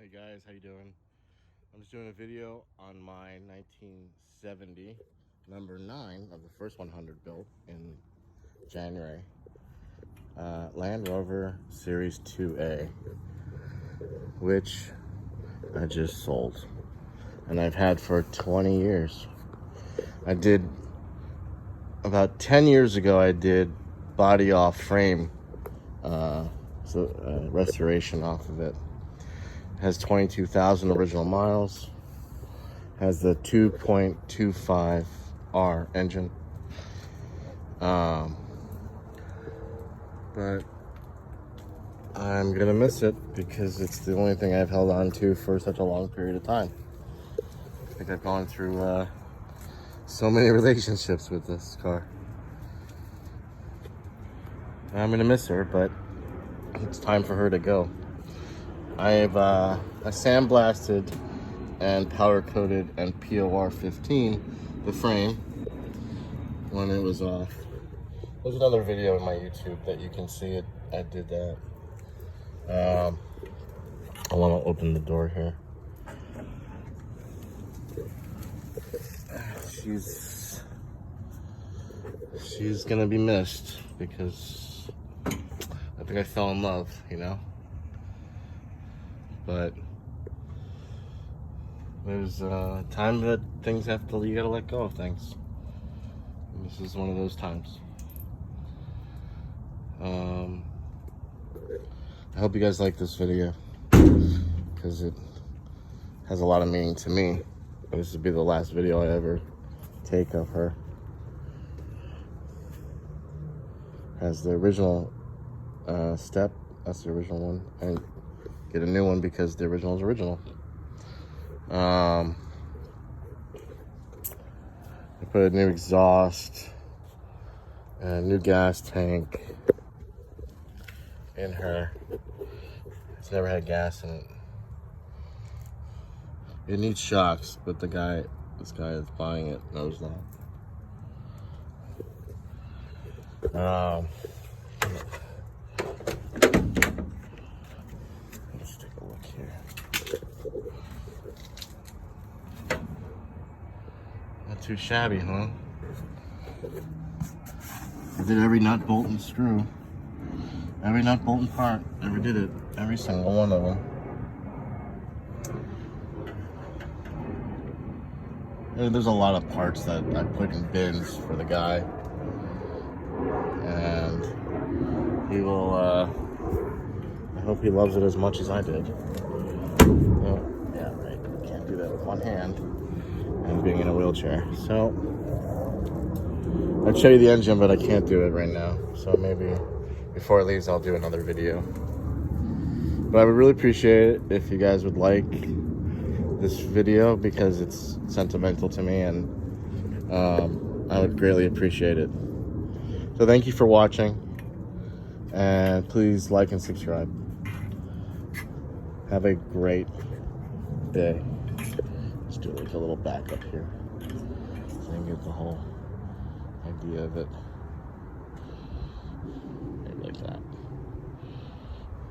Hey guys, how you doing? I'm just doing a video on my 1970 number 9 of the first 100 build in January. Land Rover Series 2A, which I just sold. And I've had for 20 years. I did, about 10 years ago, I did body off frame, restoration off of it. Has 22,000 original miles. Has the 2.25R engine. But I'm gonna miss it because it's the only thing I've held on to for such a long period of time. I think I've gone through so many relationships with this car. I'm gonna miss her, but it's time for her to go. I sandblasted and powder coated and POR 15 the frame when it was off. There's another video in my YouTube that you can see it. I did that. I want to open the door here. She's gonna be missed because I think I fell in love, you know. But there's time that things you gotta let go of things. And this is one of those times. I hope you guys like this video because it has a lot of meaning to me. This will be the last video I ever take of her. Has the original step, that's the original one, and get a new one because the original is original. I put a new exhaust and a new gas tank in her. It's never had gas in it. It needs shocks, but this guy that's buying it knows that. Let's take a look here. Not too shabby, huh? I did every nut, bolt, and screw. Every nut, bolt, and part. Ever did it. Every single one of them. There's a lot of parts that I put in bins for the guy. And he will, I hope he loves it as much as I did. Yeah, right. Can't do that with one hand and being in a wheelchair. So, I'd show you the engine, but I can't do it right now. So maybe before it leaves, I'll do another video. But I would really appreciate it if you guys would like this video because it's sentimental to me, and I would greatly appreciate it. So thank you for watching, and please like and subscribe. Have a great day. Let's do like a little backup here so I can get the whole idea of it. Maybe like that.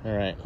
All right.